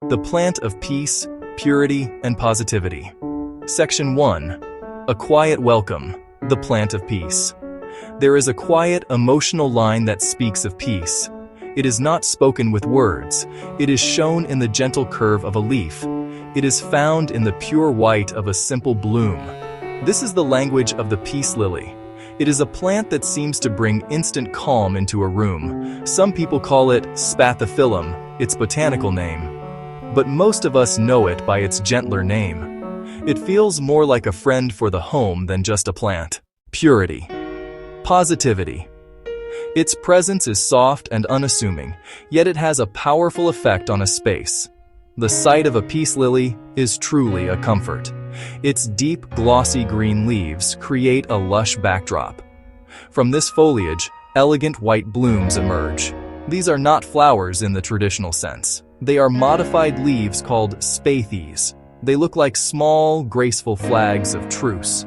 The plant of peace, purity, and positivity. Section 1. A quiet welcome, the plant of peace. There is a quiet, emotional line that speaks of peace. It is not spoken with words. It is shown in the gentle curve of a leaf. It is found in the pure white of a simple bloom. This is the language of the peace lily. It is a plant that seems to bring instant calm into a room. Some people call it Spathiphyllum, its botanical name. But most of us know it by its gentler name. It feels more like a friend for the home than just a plant. Purity. Positivity. Its presence is soft and unassuming, yet it has a powerful effect on a space. The sight of a peace lily is truly a comfort. Its deep, glossy green leaves create a lush backdrop. From this foliage, elegant white blooms emerge. These are not flowers in the traditional sense. They are modified leaves called spathes. They look like small, graceful flags of truce.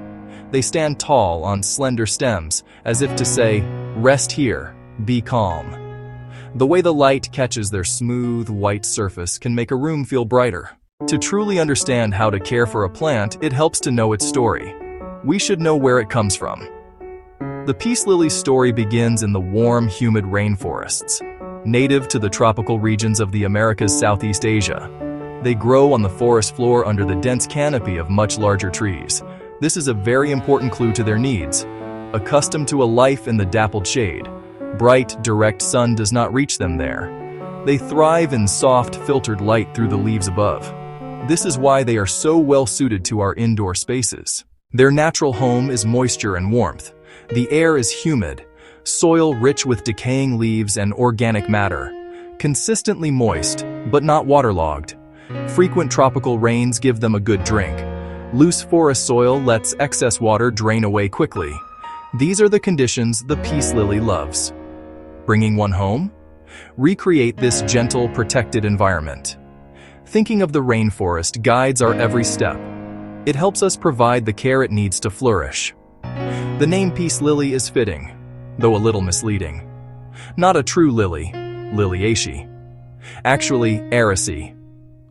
They stand tall on slender stems, as if to say, "Rest here, be calm." The way the light catches their smooth, white surface can make a room feel brighter. To truly understand how to care for a plant, it helps to know its story. We should know where it comes from. The peace lily's story begins in the warm, humid rainforests. Native to the tropical regions of the Americas, Southeast Asia. They grow on the forest floor under the dense canopy of much larger trees. This is a very important clue to their needs. Accustomed to a life in the dappled shade, bright, direct sun does not reach them there. They thrive in soft, filtered light through the leaves above. This is why they are so well suited to our indoor spaces. Their natural home is moisture and warmth. The air is humid, soil rich with decaying leaves and organic matter, consistently moist, but not waterlogged. Frequent tropical rains give them a good drink. Loose forest soil lets excess water drain away quickly. These are the conditions the peace lily loves. Bringing one home? Recreate this gentle, protected environment. Thinking of the rainforest guides our every step. It helps us provide the care it needs to flourish. The name peace lily is fitting, though a little misleading. Not a true lily, Liliaceae. Actually, Araceae,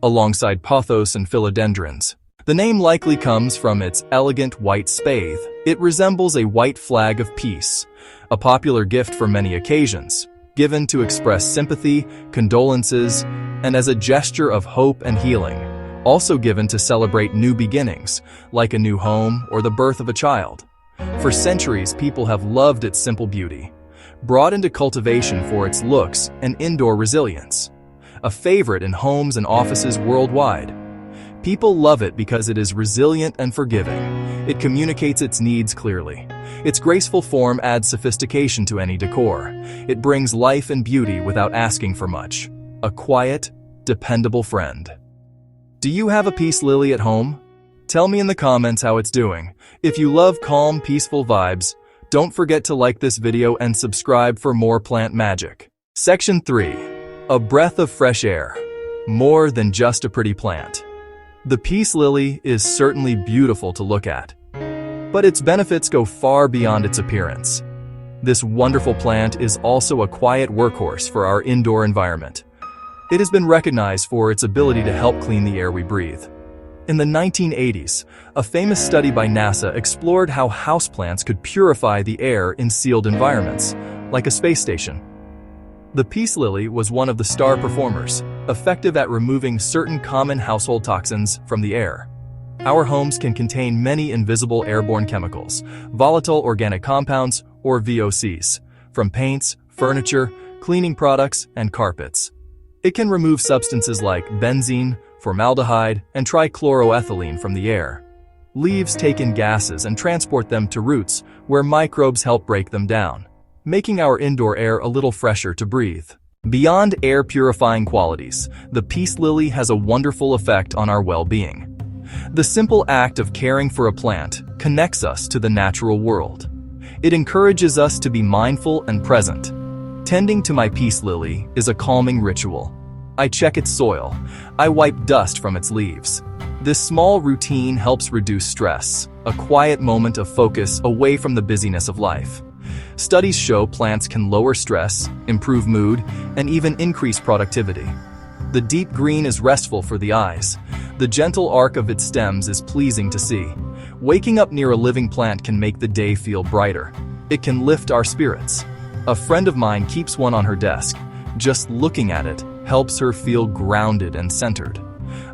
alongside pothos and philodendrons. The name likely comes from its elegant white spathe. It resembles a white flag of peace, a popular gift for many occasions, given to express sympathy, condolences, and as a gesture of hope and healing. Also given to celebrate new beginnings, like a new home or the birth of a child. For centuries, people have loved its simple beauty, brought into cultivation for its looks and indoor resilience. A favorite in homes and offices worldwide. People love it because it is resilient and forgiving. It communicates its needs clearly. Its graceful form adds sophistication to any decor. It brings life and beauty without asking for much. A quiet, dependable friend. Do you have a peace lily at home? Tell me in the comments how it's doing. If you love calm, peaceful vibes, don't forget to like this video and subscribe for more plant magic. Section 3. A breath of fresh air. More than just a pretty plant. The peace lily is certainly beautiful to look at, but its benefits go far beyond its appearance. This wonderful plant is also a quiet workhorse for our indoor environment. It has been recognized for its ability to help clean the air we breathe. In the 1980s, a famous study by NASA explored how houseplants could purify the air in sealed environments, like a space station. The peace lily was one of the star performers, effective at removing certain common household toxins from the air. Our homes can contain many invisible airborne chemicals, volatile organic compounds, or VOCs, from paints, furniture, cleaning products, and carpets. It can remove substances like benzene, formaldehyde, and trichloroethylene from the air. Leaves take in gases and transport them to roots, where microbes help break them down, making our indoor air a little fresher to breathe. Beyond air purifying qualities, the peace lily has a wonderful effect on our well-being. The simple act of caring for a plant connects us to the natural world. It encourages us to be mindful and present. Tending to my peace lily is a calming ritual. I check its soil. I wipe dust from its leaves. This small routine helps reduce stress, a quiet moment of focus away from the busyness of life. Studies show plants can lower stress, improve mood, and even increase productivity. The deep green is restful for the eyes. The gentle arc of its stems is pleasing to see. Waking up near a living plant can make the day feel brighter. It can lift our spirits. A friend of mine keeps one on her desk. Just looking at it helps her feel grounded and centered.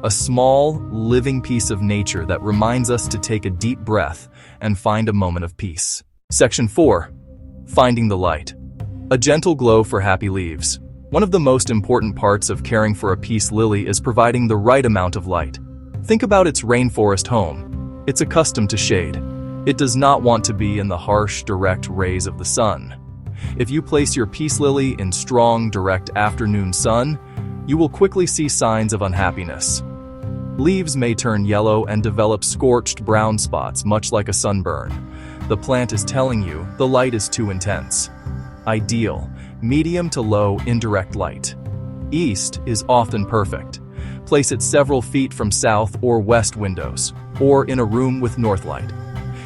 A small, living piece of nature that reminds us to take a deep breath and find a moment of peace. Section 4. Finding the light. A gentle glow for happy leaves. One of the most important parts of caring for a peace lily is providing the right amount of light. Think about its rainforest home. It's accustomed to shade. It does not want to be in the harsh, direct rays of the sun. If you place your peace lily in strong, direct afternoon sun, you will quickly see signs of unhappiness. Leaves may turn yellow and develop scorched brown spots, much like a sunburn. The plant is telling you the light is too intense. Ideal, medium to low indirect light. East is often perfect. Place it several feet from south or west windows, or in a room with north light.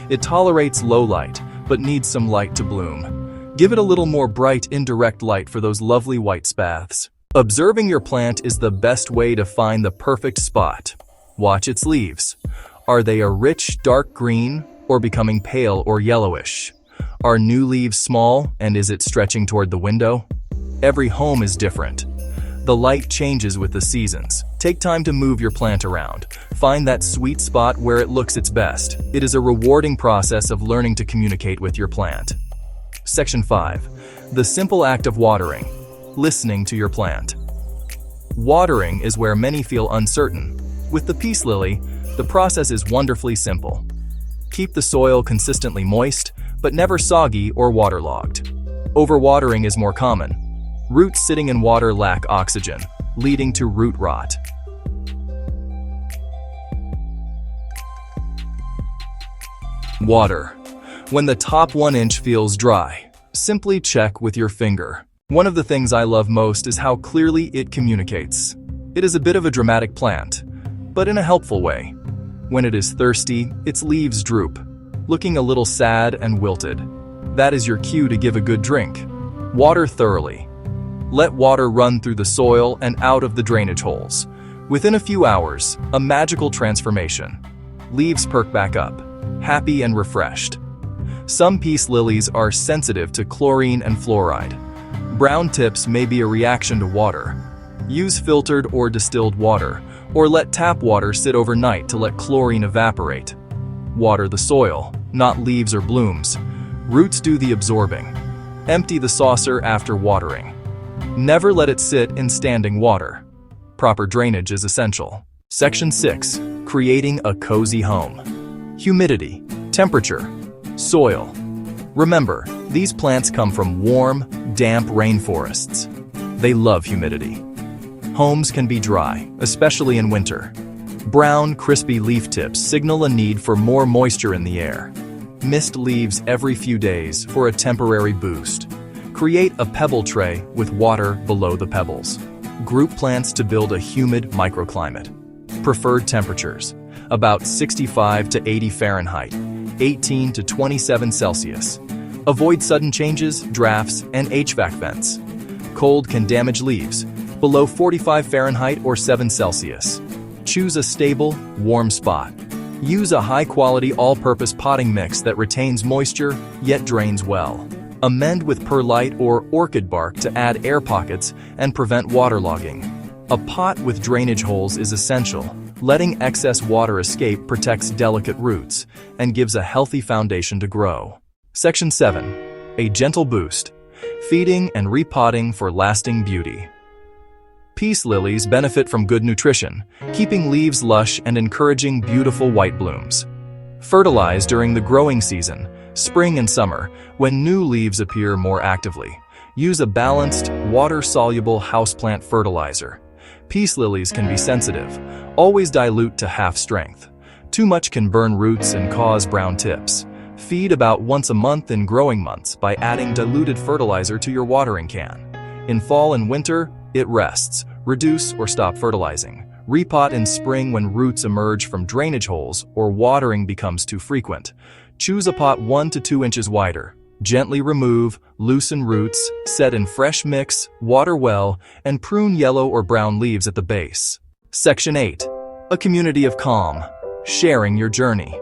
It tolerates low light, but needs some light to bloom. Give it a little more bright indirect light for those lovely white spaths. Observing your plant is the best way to find the perfect spot. Watch its leaves. Are they a rich, dark green, or becoming pale or yellowish? Are new leaves small, and is it stretching toward the window? Every home is different. The light changes with the seasons. Take time to move your plant around. Find that sweet spot where it looks its best. It is a rewarding process of learning to communicate with your plant. Section 5. The simple act of watering. Listening to your plant. Watering is where many feel uncertain. With the peace lily, the process is wonderfully simple. Keep the soil consistently moist, but never soggy or waterlogged. Overwatering is more common. Roots sitting in water lack oxygen, leading to root rot. Water. When the top 1 inch feels dry, simply check with your finger. One of the things I love most is how clearly it communicates. It is a bit of a dramatic plant, but in a helpful way. When it is thirsty, its leaves droop, looking a little sad and wilted. That is your cue to give a good drink. Water thoroughly. Let water run through the soil and out of the drainage holes. Within a few hours, a magical transformation. Leaves perk back up, happy and refreshed. Some peace lilies are sensitive to chlorine and fluoride. Brown tips may be a reaction to water. Use filtered or distilled water, or let tap water sit overnight to let chlorine evaporate. Water the soil, not leaves or blooms. Roots do the absorbing. Empty the saucer after watering. Never let it sit in standing water. Proper drainage is essential. Section 6. Creating a cozy home. Humidity, temperature, soil. Remember, these plants come from warm, damp rainforests. They love humidity. Homes can be dry, especially in winter. Brown, crispy leaf tips signal a need for more moisture in the air. Mist leaves every few days for a temporary boost. Create a pebble tray with water below the pebbles. Group plants to build a humid microclimate. Preferred temperatures: about 65 to 80 Fahrenheit, 18 to 27 Celsius. Avoid sudden changes, drafts, and HVAC vents. Cold can damage leaves, below 45 Fahrenheit or 7 Celsius. Choose a stable, warm spot. Use a high-quality all-purpose potting mix that retains moisture yet drains well. Amend with perlite or orchid bark to add air pockets and prevent waterlogging. A pot with drainage holes is essential. Letting excess water escape protects delicate roots and gives a healthy foundation to grow. Section 7. A gentle boost. Feeding and repotting for lasting beauty. Peace lilies benefit from good nutrition, keeping leaves lush and encouraging beautiful white blooms. Fertilize during the growing season, spring and summer, when new leaves appear more actively. Use a balanced, water-soluble houseplant fertilizer. Peace lilies can be sensitive. Always dilute to half strength. Too much can burn roots and cause brown tips. Feed about once a month in growing months by adding diluted fertilizer to your watering can. In fall and winter, it rests. Reduce or stop fertilizing. Repot in spring when roots emerge from drainage holes or watering becomes too frequent. Choose a pot 1 to 2 inches wider. Gently remove, loosen roots, set in fresh mix, water well, and prune yellow or brown leaves at the base. Section 8. A community of calm. Sharing your journey.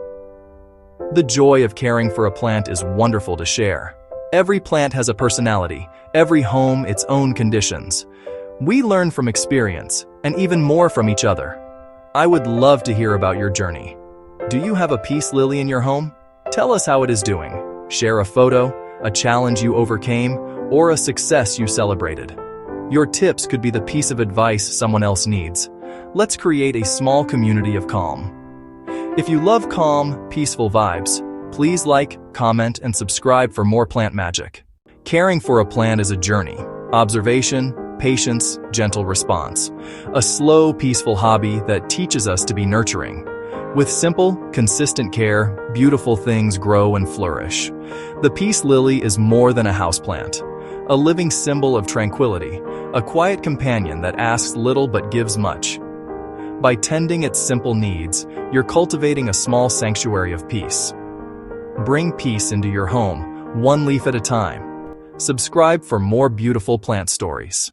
The joy of caring for a plant is wonderful to share. Every plant has a personality, every home its own conditions. We learn from experience, and even more from each other. I would love to hear about your journey. Do you have a peace lily in your home? Tell us how it is doing. Share a photo, a challenge you overcame, or a success you celebrated. Your tips could be the piece of advice someone else needs. Let's create a small community of calm. If you love calm, peaceful vibes, please like, comment, and subscribe for more plant magic. Caring for a plant is a journey. Observation, patience, gentle response. A slow, peaceful hobby that teaches us to be nurturing. With simple, consistent care, beautiful things grow and flourish. The peace lily is more than a houseplant. A living symbol of tranquility, a quiet companion that asks little but gives much. By tending its simple needs, you're cultivating a small sanctuary of peace. Bring peace into your home, one leaf at a time. Subscribe for more beautiful plant stories.